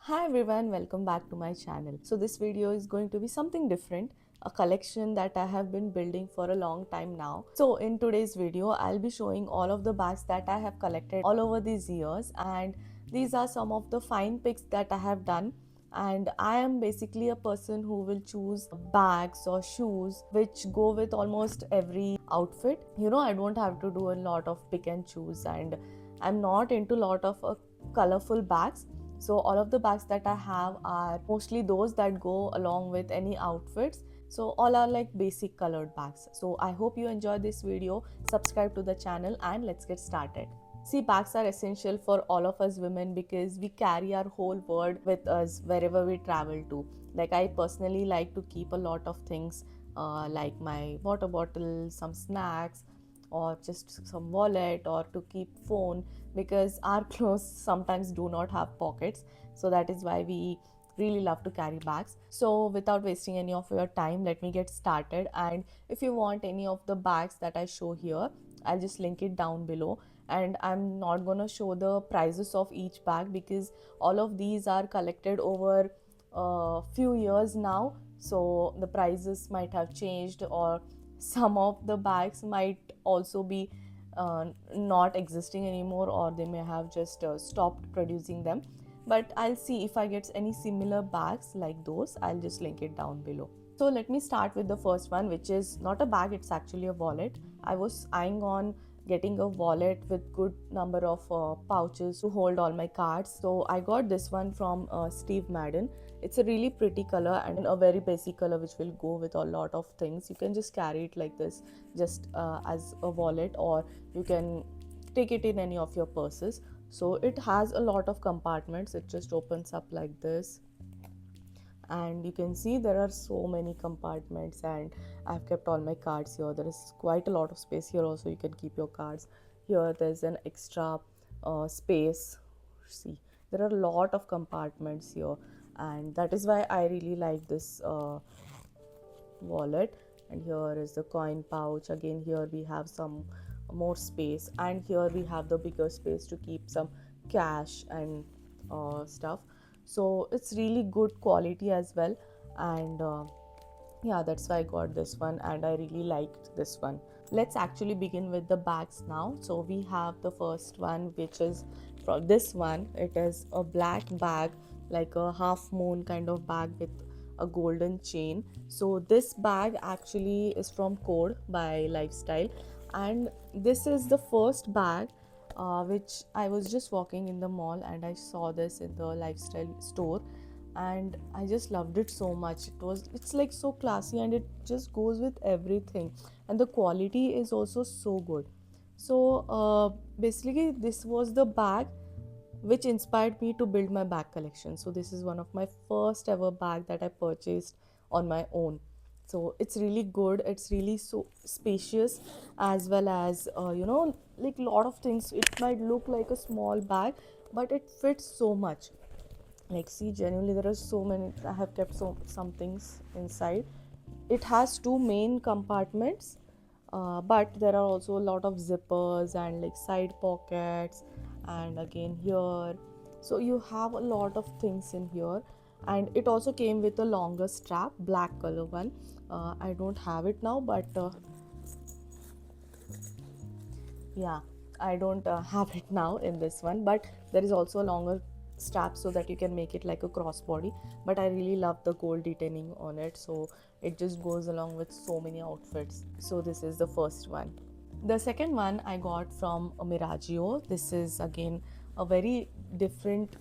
Hi everyone, welcome back to my channel. So this video is going to be something different, a collection that I have been building for a long time now. So in today's video, I'll be showing all of the bags that I have collected all over these years, and these are some of the fine picks that I have done. And I am basically a person who will choose bags or shoes which go with almost every outfit. I don't have to do a lot of pick and choose, and I'm not into a lot of colorful bags. So all of the bags that I have are mostly those that go along with any outfits. So all are like basic colored bags. So I hope you enjoy this video. Subscribe to the channel and let's get started. See, bags are essential for all of us women because we carry our whole world with us wherever we travel to. Like, I personally like to keep a lot of things like my water bottle, some snacks, or just some wallet, or to keep phone, because our clothes sometimes do not have pockets. So that is why we really love to carry bags. So without wasting any of your time, let me get started. And if you want any of the bags that I show here, I'll just link it down below. And I'm not going to show the prices of each bag because all of these are collected over a few years now, so the prices might have changed, or some of the bags might also be not existing anymore, or they may have just stopped producing them. But I'll see if I get any similar bags like those. I'll just link it down below. So let me start with the first one, which is not a bag, it's actually a wallet. I was eyeing on getting a wallet with good number of pouches to hold all my cards. So I got this one from Steve Madden. It's a really pretty color and a very basic color which will go with a lot of things. You can just carry it like this, just as a wallet, or you can take it in any of your purses. So it has a lot of compartments. It just opens up like this, and you can see there are so many compartments, and I've kept all my cards here. There is quite a lot of space here also. You can keep your cards here. There's an extra space. See, there are a lot of compartments here, and that is why I really like this wallet. And here is the coin pouch. Again, here we have some more space, and here we have the bigger space to keep some cash and stuff. So it's really good quality as well. And yeah, that's why I got this one, and I really liked this one. Let's actually begin with the bags now. So we have the first one, which is from this one. It is a black bag, like a half moon kind of bag with a golden chain. So this bag actually is from Code by Lifestyle, and this is the first bag which I was just walking in the mall and I saw this in the Lifestyle store, and I just loved it so much. It's like so classy, and it just goes with everything, and the quality is also so good. So basically this was the bag which inspired me to build my bag collection. So this is one of my first ever bag that I purchased on my own. So it's really good. It's really so spacious, as well as like lot of things. It might look like a small bag, but it fits so much. Like, see, genuinely there are so many. I have kept some things inside. It has two main compartments, but there are also a lot of zippers and like side pockets, and again here. So you have a lot of things in here, and it also came with a longer strap, black color one. I don't have it now, but yeah, I don't have it now in this one, but there is also a longer strap so that you can make it like a crossbody. But I really love the gold detailing on it, so it just goes along with so many outfits. So this is the first one. The second one I got from Miragio. This is again a very different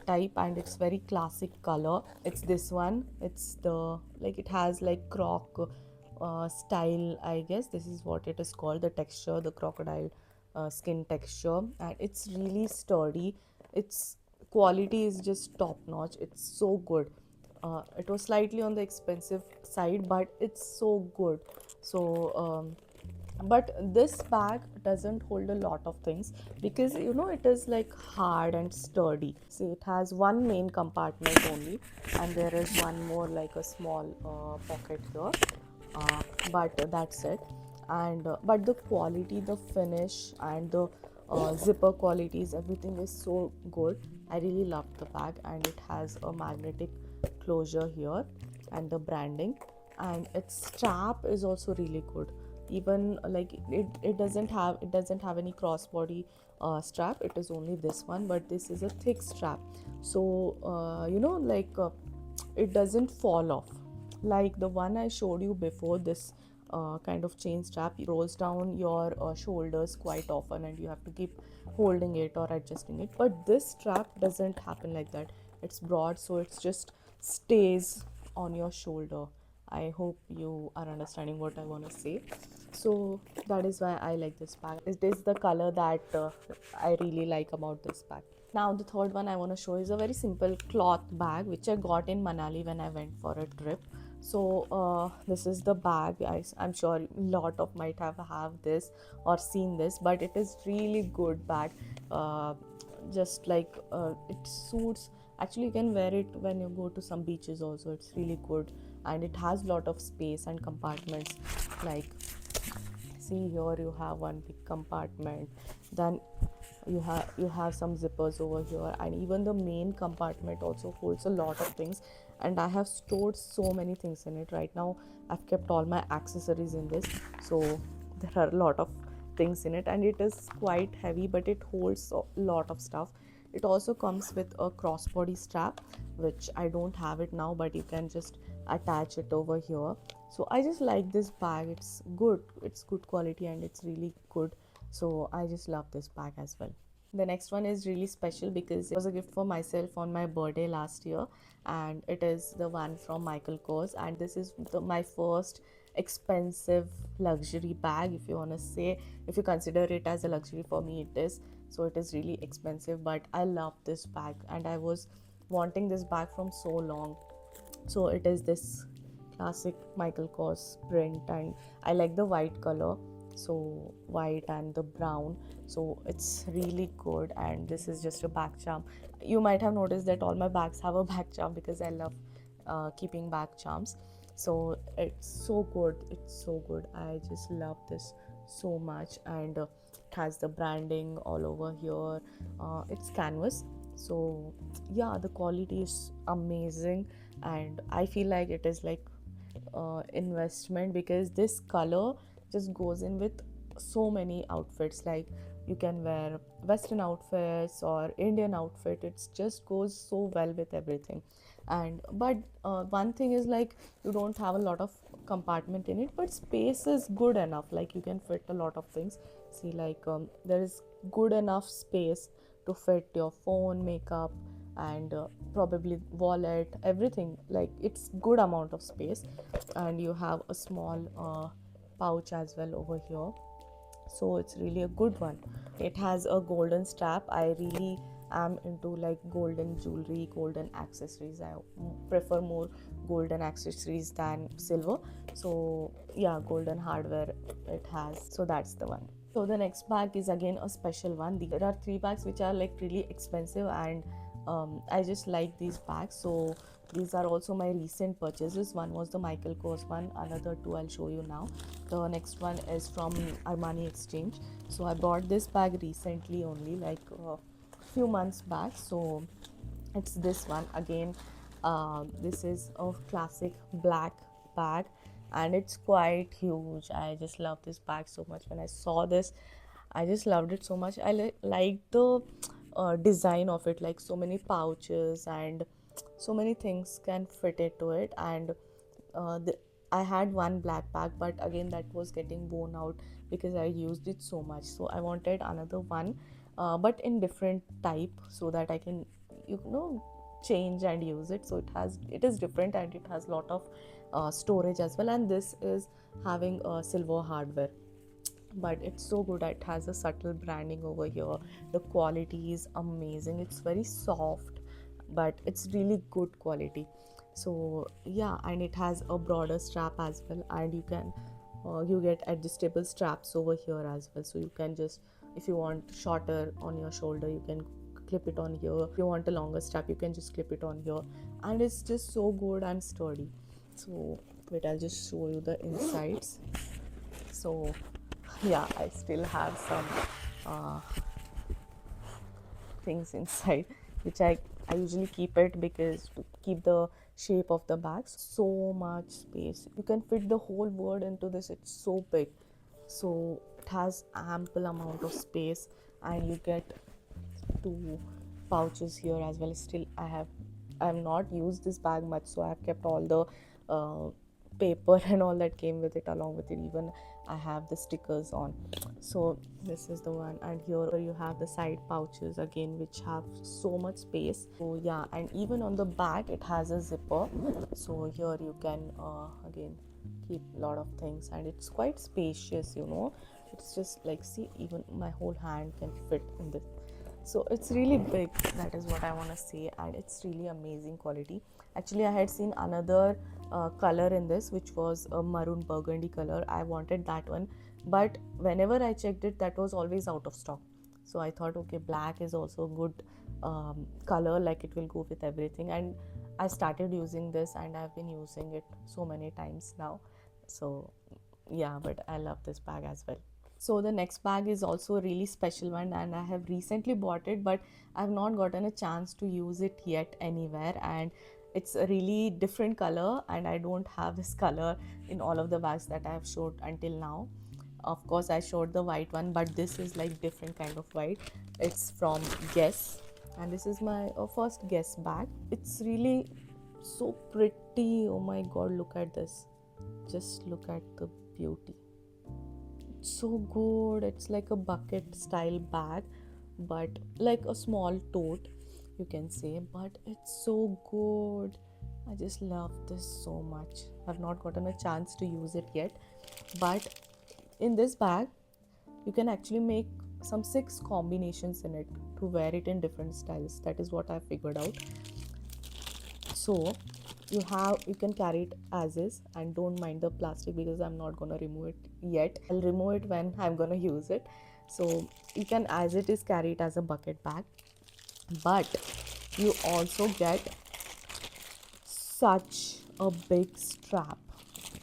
type, and it's very classic color. It's this one. It's the, like, it has like croc style, I guess this is what it is called, the texture, the crocodile skin texture, and it's really sturdy. Its quality is just top notch. It's so good. It was slightly on the expensive side, but it's so good. So but this bag doesn't hold a lot of things, because it is like hard and sturdy. See, it has one main compartment only, and there is one more, like a small pocket here, but that's it. And but the quality, the finish, and the zipper qualities, everything is so good. I really loved the bag, and it has a magnetic closure here and the branding, and its strap is also really good. Even like it doesn't have any crossbody strap. It is only this one, but this is a thick strap, so it doesn't fall off like the one I showed you before. This kind of chain strap rolls down your shoulders quite often, and you have to keep holding it or adjusting it. But this strap doesn't happen like that. It's broad, so it's just stays on your shoulder. I hope you are understanding what I want to say. So that is why I like this bag. It is the color that I really like about this bag. Now the third one I want to show is a very simple cloth bag which I got in Manali when I went for a trip. So this is the bag. I'm sure a lot of might have this or seen this, but it is really good bag. Just like it suits. Actually, you can wear it when you go to some beaches also. It's really good, and it has lot of space and compartments. Like, see here, you have one big compartment. Then you have some zippers over here, and even the main compartment also holds a lot of things, and I have stored so many things in it. Right now I've kept all my accessories in this, so there are a lot of things in it, and it is quite heavy, but it holds a lot of stuff. It also comes with a crossbody strap, which I don't have it now, but you can just attach it over here. So I just like this bag. It's good quality, and it's really good. So I just love this bag as well. The next one is really special because it was a gift for myself on my birthday last year, and it is the one from Michael Kors, and this is my first expensive luxury bag, if you want to say. If you consider it as a luxury, for me it is. So it is really expensive, but I love this bag, and I was wanting this bag from so long. So it is this classic Michael Kors print, and I like the white color, so white and the brown, so it's really good. And this is just a back charm. You might have noticed that all my bags have a back charm because I love keeping back charms. So it's so good, I just love this so much. And it has the branding all over here. It's canvas, so yeah, the quality is amazing, and I feel like it is like investment, because this color just goes in with so many outfits. Like, you can wear western outfits or Indian outfit. It just goes so well with everything. And but one thing is, like, you don't have a lot of compartment in it, but space is good enough. Like, you can fit a lot of things. See, like, there is good enough space to fit your phone, makeup, and probably wallet, everything. Like, it's good amount of space. And you have a small pouch as well over here, so it's really a good one. It has a golden strap. I really am into like golden jewelry, golden accessories. I prefer more golden accessories than silver. So yeah, golden hardware it has, so that's the one. So the next bag is again a special one. There are three bags which are like really expensive, and I just like these bags. So these are also my recent purchases. One was the Michael Kors one, another two I'll show you now. The next one is from Armani Exchange. So I bought this bag recently, only like a few months back. So it's this one again. This is a classic black bag, and it's quite huge. I just love this bag so much. When I saw this, I just loved it so much. I liked the design of it, like so many pouches and so many things can fit into it. And I had one black bag, but again that was getting worn out because I used it so much. So I wanted another one, but in different type, so that I can, you know, change and use it. So it is different, and it has lot of storage as well. And this is having a silver hardware, but it's so good. It has a subtle branding over here. The quality is amazing. It's very soft, but it's really good quality. So yeah, and it has a broader strap as well, and you get adjustable straps over here as well. So you can just, if you want shorter on your shoulder, you can clip it on here. If you want a longer strap, you can just clip it on here, and it's just so good and sturdy. So wait, I'll just show you the insides. So yeah, I still have some things inside. which I usually keep it because to keep the shape of the bags. So much space. You can fit the whole world into this. It's so big. So it has ample amount of space, and you get two pouches here as well. Still, I have not used this bag much, so I have kept all the paper and all that came with it along with it. Even I have the stickers on. So this is the one, and here you have the side pouches again, which have so much space. So yeah, and even on the back it has a zipper, so here you can again keep a lot of things, and it's quite spacious, you know. It's just like, see, even my whole hand can fit in this. So it's really big, that is what I want to say, and it's really amazing quality. Actually, I had seen another color in this, which was a maroon burgundy color. I wanted that one, but whenever I checked it, that was always out of stock. So I thought, okay, black is also a good color, like it will go with everything. And I started using this, and I've been using it so many times now. So yeah, but I love this bag as well. So the next bag is also a really special one, and I have recently bought it, but I've not gotten a chance to use it yet anywhere. And it's a really different color, and I don't have this color in all of the bags that I have showed until now. Of course, I showed the white one, but this is like different kind of white. It's from Guess, and this is my first Guess bag. It's really so pretty. Oh my god, look at this. Just look at the beauty. So good. It's like a bucket style bag, but like a small tote, you can say, but it's so good. I just love this so much. I've not gotten a chance to use it yet, but in this bag you can actually make some 6 combinations in it to wear it in different styles. That is what I figured out. So you can carry it as is, and don't mind the plastic because I'm not gonna remove it yet. I'll remove it when I'm gonna use it. So you can as it is carry it as a bucket bag, but you also get such a big strap,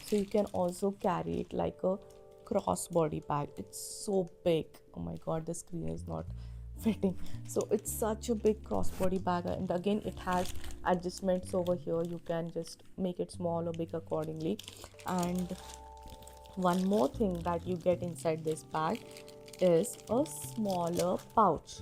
so you can also carry it like a crossbody bag. It's so big. Oh my god, the screen is not fitting. So it's such a big crossbody bag, and again it has adjustments over here. You can just make it small or big accordingly. And one more thing that you get inside this bag is a smaller pouch.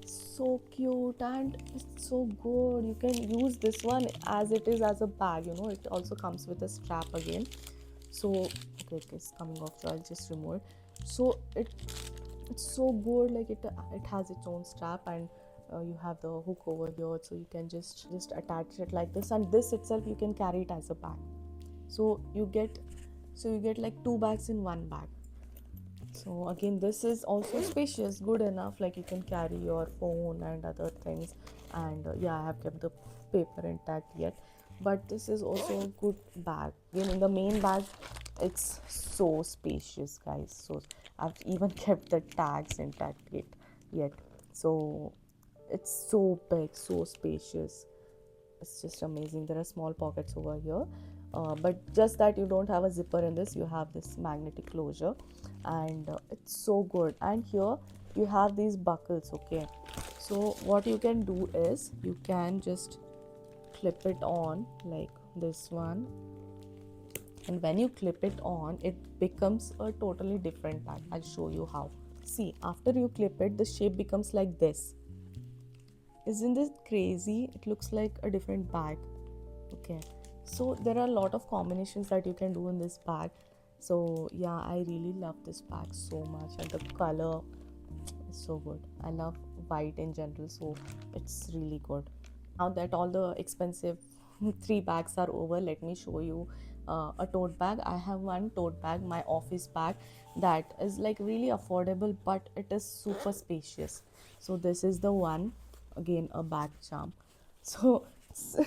So cute, and it's so good. You can use this one as it is as a bag, you know. It also comes with a strap again. So okay, it is coming off, so I'll just remove it. So it's so good, like it has its own strap, and you have the hook over here, so you can just attach it like this, and this itself you can carry it as a bag. So you get like 2 bags in one bag. So again, this is also spacious, good enough, like you can carry your phone and other things. And yeah, I have kept the paper intact yet, but this is also a good bag. Again, in the main bag, it's so spacious, guys. So I've even kept the tags intact yet. So it's so big, so spacious. It's just amazing. There are small pockets over here, but just that you don't have a zipper in this, you have this magnetic closure, and it's so good. And here you have these buckles. Okay, so what you can do is you can just clip it on like this one, and when you clip it on, it becomes a totally different bag. I'll show you how. See, after you clip it, the shape becomes like this. Isn't this crazy? It looks like a different bag. Okay, so there are a lot of combinations that you can do in this bag. So yeah, I really love this bag so much, and the color is so good. I love white in general, so it's really good. Now that all the expensive 3 bags are over, let me show you a tote bag. I have one tote bag, my office bag, that is like really affordable, but it is super spacious. So this is the one. Again, a bag charm. So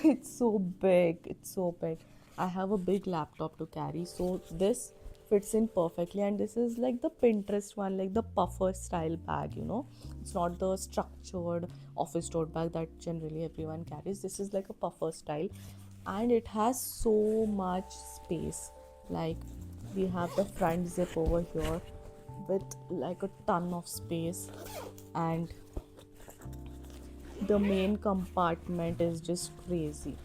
it's so big, it's so big. I have a big laptop to carry, so this fits in perfectly. And this is like the Pinterest one, like the puffer style bag, you know. It's not the structured office tote bag that generally everyone carries. This is like a puffer style, and it has so much space. Like, we have the front zip over here with like a ton of space, and The main compartment is just crazy.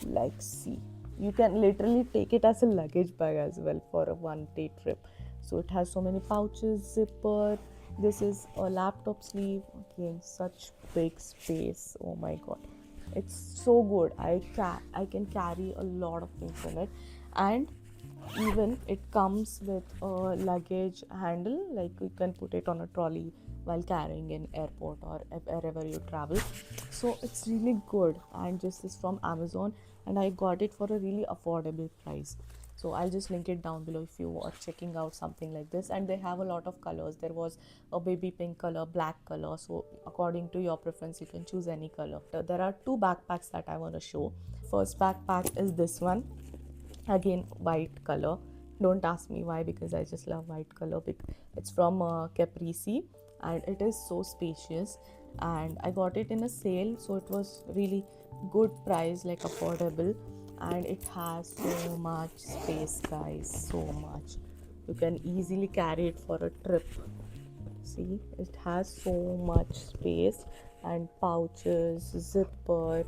Like, see, you can literally take it as a luggage bag as well for a 1 day trip. So it has so many pouches, zipper. This is a laptop sleeve. Again, such big space. Oh my god, it's so good. I can carry a lot of things in it, and even it comes with a luggage handle, like you can put it on a trolley while carrying in airport or wherever you travel. So it's really good, and this is from Amazon, and I got it for a really affordable price. So I'll just link it down below if you are checking out something like this. And they have a lot of colors. There was a baby pink color, black color, so according to your preference you can choose any color. There are two backpacks that I want to show. First backpack is this one, again white color. Don't ask me why, because I just love white color. It's from Caprese, and it is so spacious, and I got it in a sale, so it was really good price, like affordable. And it has so much space, guys, so much. You can easily carry it for a trip. See, it has so much space, and pouches, zipper,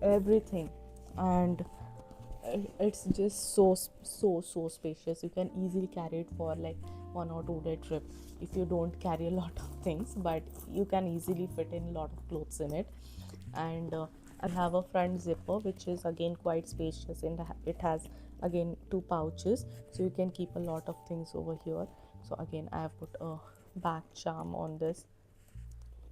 everything. And it's just so spacious. You can easily carry it for like 1 or 2 day trip if you don't carry a lot of things, but you can easily fit in a lot of clothes in it. And I have a front zipper, which is again quite spacious, and it has again two pouches, so you can keep a lot of things over here. So again, I have put a back charm on this.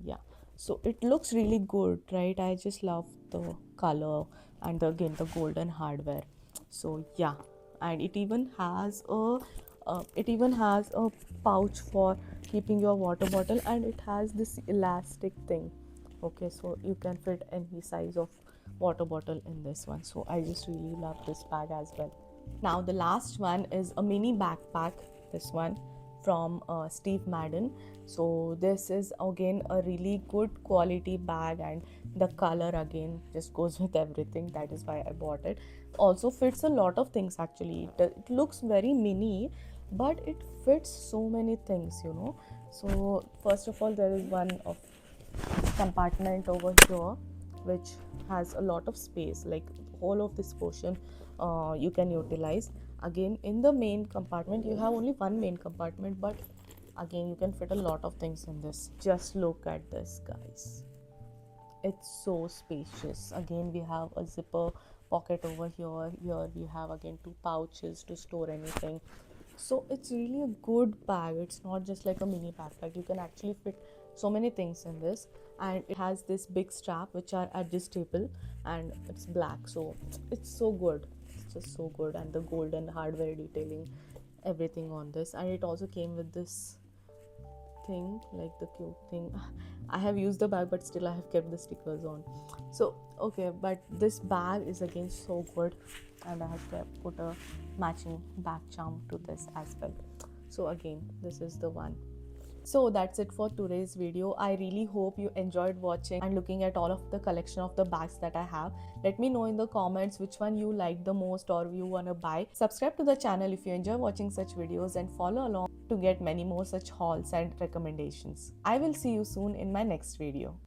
Yeah, so it looks really good, right? I just love the color, and again the golden hardware. So yeah, and it even has a pouch for keeping your water bottle, and it has this elastic thing. Okay, so you can fit any size of water bottle in this one. So I just really love this bag as well. Now the last one is a mini backpack, this one from Steve Madden. So this is again a really good quality bag, and the color again just goes with everything. That is why I bought it. Also fits a lot of things actually. It looks very mini, but it fits so many things, you know. So first of all, there is one of compartment over here which has a lot of space, like whole of this portion you can utilize. Again, in the main compartment you have only one main compartment, but again you can fit a lot of things in this. Just look at this, guys, it's so spacious. Again, we have a zipper pocket over here we have again two pouches to store anything. So it's really a good bag. It's not just like a mini backpack. You can actually fit so many things in this. And it has this big strap which are adjustable, and it's black, so it's so good. It's just so good. And the golden hardware detailing, everything on this. And it also came with this thing, like the cute thing. I have used the bag, but still I have kept the stickers on. So okay, but this bag is again so good, and I have put a matching back charm to this as well. So again, this is the one. So that's it for today's video. I really hope you enjoyed watching and looking at all of the collection of the bags that I have. Let me know in the comments which one you like the most or you want to buy. Subscribe to the channel if you enjoy watching such videos, and follow along to get many more such hauls and recommendations. I will see you soon in my next video.